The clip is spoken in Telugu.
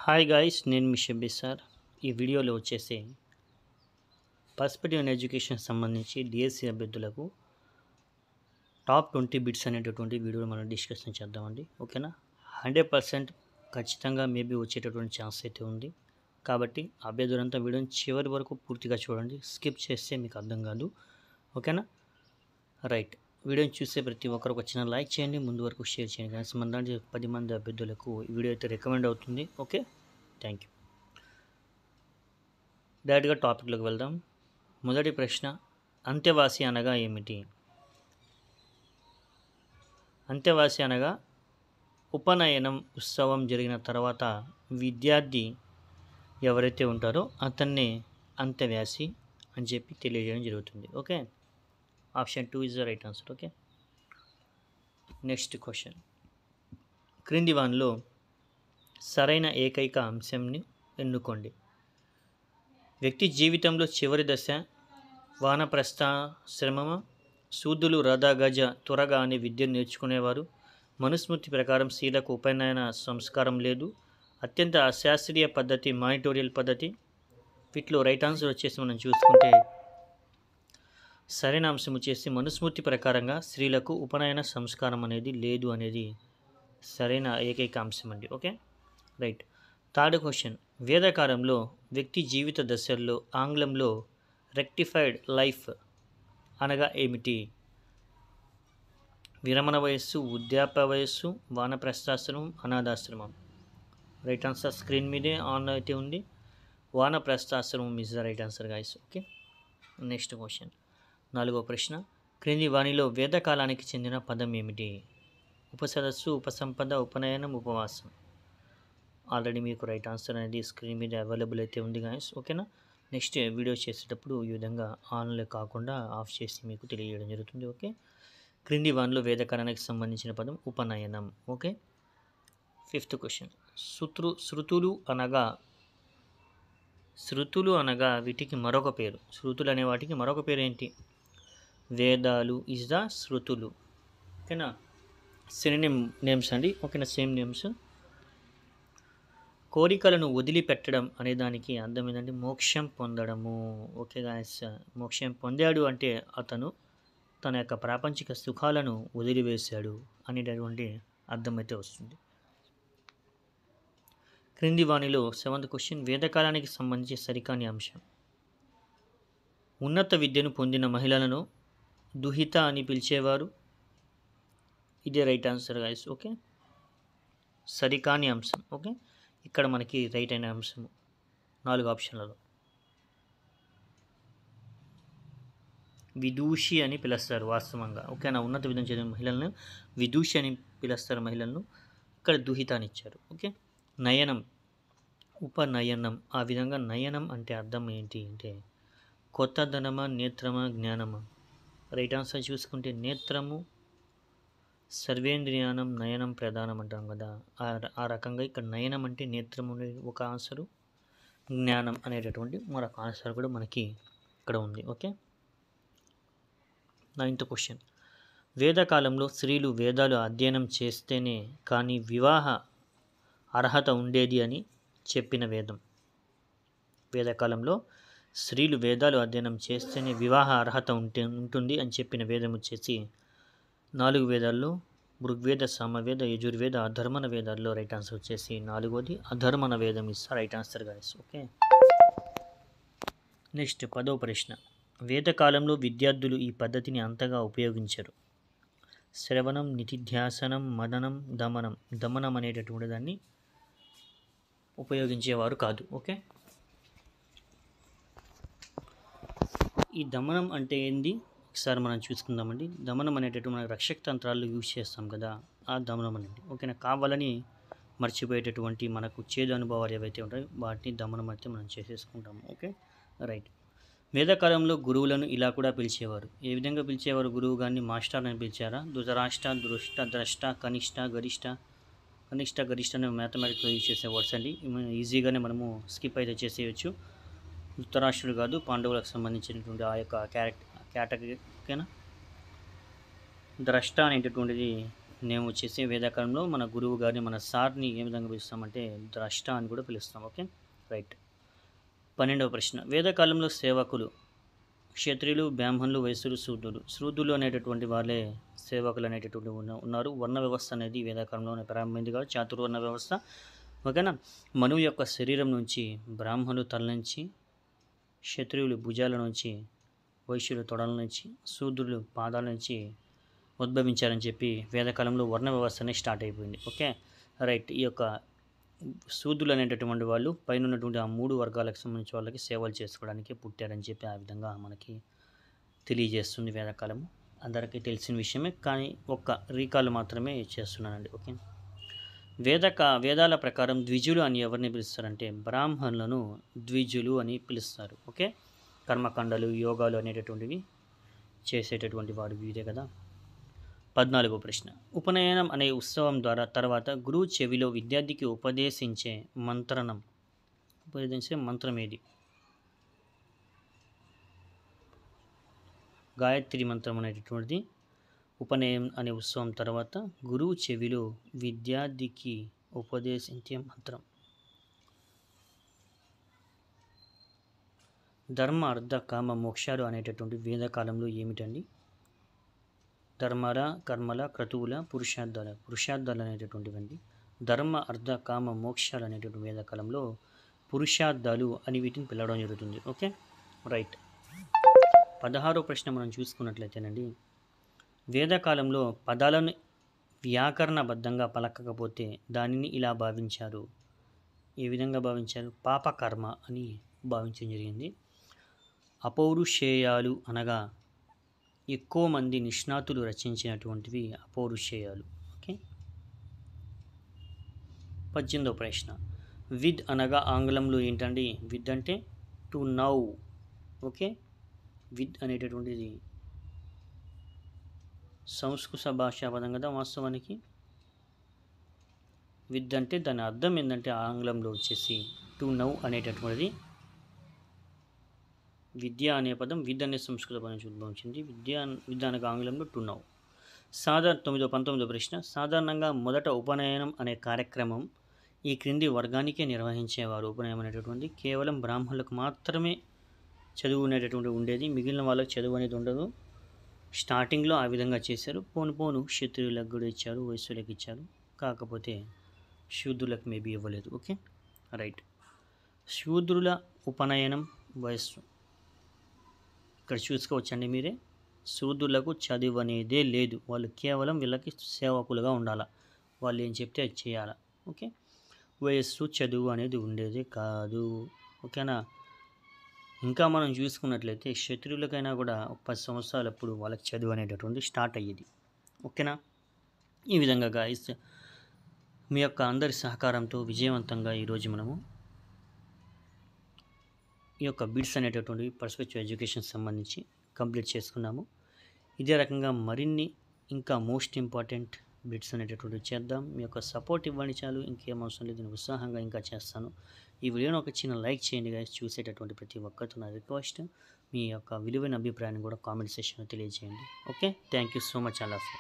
హాయ్ గాయ్స్, నేను మీ షబ్బీ సార్. ఈ వీడియోలో వచ్చేసి పర్స్పెక్టివ్ ఇన్ ఎడ్యుకేషన్ సంబంధించి డిఎస్సి అభ్యర్థులకు టాప్ 20 బిట్స్ అనేటటువంటి వీడియోలో మనం డిస్కషన్ చేద్దామండి. ఓకేనా? 100% ఖచ్చితంగా మేబీ వచ్చేటటువంటి ఛాన్స్ అయితే ఉంది. కాబట్టి అభ్యర్థులంతా వీడియోని చివరి వరకు పూర్తిగా చూడండి. స్కిప్ చేస్తే మీకు అర్థం కాదు. ఓకేనా? రైట్. వీడియోని చూసే ప్రతి ఒక్కరు ఒక చిన్న లైక్ చేయండి, ముందు వరకు షేర్ చేయండి. కానీ మన 10 మంది అభ్యర్థులకు ఈ వీడియో అయితే రికమెండ్ అవుతుంది. Okay, thank you. డైరెక్ట్గా టాపిక్లోకి వెళ్దాం. మొదటి ప్రశ్న, అంత్యవాసి అనగా ఏమిటి? అంత్యవాసి అనగా ఉపనయనం ఉత్సవం జరిగిన తర్వాత విద్యార్థి ఎవరైతే ఉంటారో అతన్నే అంత్యవాసి అని చెప్పి తెలియజేయడం జరుగుతుంది. Okay, option 2 is the right answer. Okay, next question, క్రింది వానిలో సరైన ఏకైక అంశంని ఎన్నుకోండి. వ్యక్తి జీవితంలో చివరి దశ వానప్రస్థాశ్రమము. శూద్రులు రథ గజ త్వరగా అనే విద్యను నేర్చుకునేవారు. మనుస్మృతి ప్రకారం స్త్రీలకు ఉపనయన సంస్కారం లేదు. అత్యంత అశాస్త్రీయ పద్ధతి మానిటోరియల్ పద్ధతి. వీటిలో రైట్ ఆన్సర్ వచ్చేసి మనం చూసుకుంటే సరైన అంశం వచ్చేసి మనుస్మృతి ప్రకారంగా స్త్రీలకు ఉపనయన సంస్కారం అనేది లేదు అనేది సరైన ఏకైక అంశం అండి. Okay, right. థర్డ్ క్వశ్చన్, వేదకాలంలో వ్యక్తి జీవిత దశల్లో ఆంగ్లంలో రెక్టిఫైడ్ లైఫ్ అనగా ఏమిటి? విరమణ వయస్సు, వృద్ధాప్య వయస్సు, వానప్రస్థాశ్రమం, అనాథాశ్రమం. రైట్ ఆన్సర్ స్క్రీన్ మీదే ఆన్ అయితే ఉంది. వానప్రస్థాశ్రమం is the right answer guys. Okay, next question, నాలుగో ప్రశ్న, క్రింది వానిలో వేదకాలానికి చెందిన పదం ఏమిటి? ఉపసదస్సు, ఉపసంపద, ఉపనయనం, ఉపవాసం. ఆల్రెడీ మీకు రైట్ ఆన్సర్ అనేది స్క్రీన్ మీద అవైలబుల్ అయితే ఉంది గాయస్. ఓకేనా? నెక్స్ట్ వీడియో చేసేటప్పుడు ఈ విధంగా ఆన్లో కాకుండా ఆఫ్ చేసి మీకు తెలియజేయడం జరుగుతుంది. ఓకే, క్రింది వానిలో వేదకాలానికి సంబంధించిన పదం ఉపనయనం. ఓకే, ఫిఫ్త్ క్వశ్చన్, శృతులు అనగా వీటికి మరొక పేరు. శృతులు అనే వాటికి మరొక పేరు ఏంటి? వేదాలు ఇస్ ద శృతులు. ఓకేనా? సినోనిమ్ నేమ్స్ అండి. ఓకేనా? Same names. కోరికలను వదిలిపెట్టడం అనే దానికి అర్థం ఏంటంటే మోక్షం పొందడము. ఓకే గాయస్, మోక్షం పొందాడు అంటే అతను తన యొక్క ప్రాపంచిక సుఖాలను వదిలివేశాడు అనేటటువంటి అర్థం అయితే వస్తుంది. క్రింది వానిలో సెవెంత్ క్వశ్చన్, వేదకాలానికి సంబంధించి సరికాని అంశం. ఉన్నత విద్యను పొందిన మహిళలను దుహిత అని పిలిచేవారు. ఇదే రైట్ ఆన్సర్ గాయస్. ఓకే, సరికాని అంశం. ఓకే, ఇక్కడ మనకి రైట్ అయిన అంశము 4 ఆప్షన్లలో విదూషి అని పిలుస్తారు వాస్తవంగా. ఓకేనా? ఉన్నత విద్యను చదివిన మహిళలను విదూషి అని పిలుస్తారు మహిళలను. ఇక్కడ దుహిత అని ఇచ్చారు. ఓకే, నయనం, ఉపనయనం. ఆ విధంగా నయనం అంటే అర్థం ఏంటి అంటే కొత్తదనమా, నేత్రమా, జ్ఞానమా. రైట్ ఆన్సర్ చూసుకుంటే నేత్రము, సర్వేంద్రియానం, నయనం ప్రధానం అంటాం కదా. ఆ రకంగా ఇక్కడ నయనం అంటే నేత్రం అనే ఒక ఆన్సరు, జ్ఞానం అనేటటువంటి మరొక ఆన్సర్ కూడా మనకి ఇక్కడ ఉంది. ఓకే, 9th క్వశ్చన్, వేదకాలంలో స్త్రీలు వేదాలు అధ్యయనం చేస్తేనే కానీ వివాహ అర్హత ఉండేది అని చెప్పిన వేదం. వేదకాలంలో స్త్రీలు వేదాలు అధ్యయనం చేస్తేనే వివాహ అర్హత ఉంటుంది అని చెప్పిన వేదం వచ్చేసి 4 వేదాల్లో ఋగ్వేద, సామవేద, యజుర్వేద, అధర్మణ వేదాల్లో రైట్ ఆన్సర్ వచ్చేసి 4వది అధర్మణ వేదం is right answer guys. Okay, next 10వ ప్రశ్న, వేదకాలంలో విద్యార్థులు ఈ పద్ధతిని అంతగా ఉపయోగించరు. శ్రవణం, నిధిధ్యాసనం, మదనం, దమనం. దమనం అనేటటువంటి దాన్ని ఉపయోగించేవారు కాదు. ఓకే, ఈ దమనం అంటే ఏంది ఒకసారి మనం చూసుకుందామండి. దమనం అనేటటువంటి మన రక్షక తంత్రాలు యూజ్ చేస్తాం కదా, ఆ దమనం అనేది. ఓకేనా? కావాలని మర్చిపోయేటటువంటి మనకు చేదు అనుభవాలు ఏవైతే ఉంటాయో వాటిని దమనం అయితే మనం చేసేసుకుంటాము. Okay, right. వేదకాలంలో గురువులను ఇలా కూడా పిలిచేవారు. ఏ విధంగా పిలిచేవారు? గురువు గారిని మాస్టర్ అని పిలిచారా? ధృతరాష్ట్ర, దృష్ట, ద్రష్ట, కనిష్ట, గరిష్ట. కనిష్ట, గరిష్ట అనే మ్యాథమెటిక్స్లో యూజ్ చేసే వర్డ్స్ అండి. ఈజీగానే మనము స్కిప్ అయితే చేసేయచ్చు. ధృతరాష్ట్రుడు కాదు, పాండవులకు సంబంధించినటువంటి ఆ యొక్క కేటగిరీ. ఓకేనా? ద్రష్ట అనేటటువంటిది మేము వచ్చేసి వేదాకాలంలో మన గురువు గారిని మన సార్ని ఏ విధంగా పిలుస్తామంటే ద్రష్ట అని కూడా పిలుస్తాం. Okay, right. 12వ ప్రశ్న, వేదకాలంలో సేవకులు క్షత్రియులు, బ్రాహ్మణులు, వైశ్యులు, శూద్రులు. శూద్రులు అనేటటువంటి వాళ్ళే సేవకులు అనేటటువంటి ఉన్నారు. వర్ణ వ్యవస్థ అనేది వేదకాలంలోనే ప్రారంభమైంది కాదు, చాతుర్వర్ణ వ్యవస్థ. ఓకేనా. మనువు యొక్క శరీరం నుంచి బ్రాహ్మణులు తల నుంచి, క్షత్రియులు భుజాల నుంచి, వైశ్యులు తొడల నుంచి, శూద్రులు పాదాల నుంచి ఉద్భవించారని చెప్పి వేదకాలంలో వర్ణ వ్యవస్థ అనేది స్టార్ట్ అయిపోయింది. Okay, right. ఈ యొక్క శూద్రులు అనేటటువంటి వాళ్ళు పైన ఉన్నటువంటి ఆ 3 వర్గాలకు సంబంధించిన వాళ్ళకి సేవలు చేసుకోవడానికి పుట్టారని చెప్పి ఆ విధంగా మనకి తెలియజేస్తుంది వేదకాలము. అందరికీ తెలిసిన విషయమే, కానీ ఒక్క రీకాల్ మాత్రమే చేస్తున్నానండి. ఓకే, వేదాల ప్రకారం ద్విజులు అని ఎవరిని పిలుస్తారంటే బ్రాహ్మణులను ద్విజులు అని పిలుస్తారు. ఓకే, కర్మకాండలు, యోగాలు అనేటటువంటివి చేసేటటువంటి వాడు వీరే కదా. 14వ ప్రశ్న, ఉపనయనం అనే ఉత్సవం ద్వారా తర్వాత గురువు చెవిలో విద్యార్థికి ఉపదేశించే మంత్రం ఏది? గాయత్రి మంత్రం అనేటటువంటిది ఉపనయనం అనే ఉత్సవం తర్వాత గురువు చెవిలో విద్యార్థికి ఉపదేశించే మంత్రం. ధర్మ, అర్థ, కామ, మోక్షాలు అనేటటువంటి వేదకాలంలో ఏమిటండి? ధర్మల, కర్మల, క్రతువుల, పురుషార్థాలు అనేటటువంటివండి. ధర్మ, అర్థ, కామ, మోక్షాలు అనేటటువంటి వేదకాలంలో పురుషార్థాలు అని వీటిని పిలవడం జరుగుతుంది. Okay, right. 16వ ప్రశ్న మనం చూసుకున్నట్లయితేనండి, వేదకాలంలో పదాలను వ్యాకరణబద్ధంగా పలకకపోతే దానిని ఇలా భావించారు. ఏ విధంగా భావించారు? పాపకర్మ అని భావించడం జరిగింది. అపౌరుషేయాలు అనగా ఎక్కువ మంది నిష్ణాతులు రచించినటువంటివి అపౌరుషేయాలు. ఓకే, 18వ ప్రశ్న, విద్ అనగా ఆంగ్లంలో ఏంటండి? విద్ అంటే టు నౌ. ఓకే, విద్ అనేటటువంటిది సంస్కృత భాషా పదం కదా వాస్తవానికి. విద్ అంటే దాని అర్థం ఏంటంటే ఆంగ్లంలో వచ్చేసి టు నౌ అనేటటువంటిది. విద్య అనే పదం విద్ అనే సంస్కృత పదం నుంచి ఉద్భవించింది. విద్య అనగా ఆంగ్లంలో టు నౌ. 19వ ప్రశ్న, సాధారణంగా మొదట ఉపనయనం అనే కార్యక్రమం ఈ క్రింది వర్గానికే నిర్వహించేవారు. ఉపనయనం అనేటటువంటి కేవలం బ్రాహ్మణులకు మాత్రమే చదువు అనేటటువంటి ఉండేది, మిగిలిన వాళ్ళకి చదువు అనేది ఉండదు. స్టార్టింగ్లో ఆ విధంగా చేశారు. పోను క్షత్రియులకు కూడా ఇచ్చారు, వైశ్యులకు ఇచ్చారు, కాకపోతే శూద్రులకు మేబీ ఇవ్వలేదు. Okay, right. శూద్రుల ఉపనయనం వయస్సు ఇక్కడ చూసుకోవచ్చండి మీరే. శూద్రులకు చదువు అనేదే లేదు, వాళ్ళు కేవలం వీళ్ళకి సేవకులుగా ఉండాలి, వాళ్ళు ఏం చెప్తే అది చేయాలి. ఓకే, వయస్సు చదువు అనేది ఉండేదే కాదు. ఓకేనా. ఇంకా మనం చూసుకున్నట్లయితే క్షత్రియులకైనా కూడా 10 సంవత్సరాలప్పుడు వాళ్ళకి చదువు అనేటటువంటి స్టార్ట్ అయ్యేది. ఓకేనా. ఈ విధంగా గాయస్ మీ యొక్క అందరి సహకారంతో విజయవంతంగా ఈరోజు మనము ఈ యొక్క బిట్స్ అనేటటువంటి పర్స్పెక్టివ్ ఎడ్యుకేషన్ సంబంధించి కంప్లీట్ చేసుకున్నాము. ఇదే రకంగా మరిన్ని ఇంకా మోస్ట్ ఇంపార్టెంట్ బిట్స్ అనేటటువంటివి చేద్దాం. మీ యొక్క సపోర్ట్ ఇవ్వండి చాలు, ఇంకేం అవసరం లేదు. నేను ఉత్సాహంగా ఇంకా చేస్తాను. ఈ వీడియోని ఒక చిన్న లైక్ చేయండి గాయస్. చూసేటటువంటి ప్రతి ఒక్కరితో నా రిక్వెస్ట్. మీ యొక్క విలువైన అభిప్రాయాన్ని కూడా కామెంట్ సెక్షన్లో తెలియజేయండి. Okay, thank you so much all of you.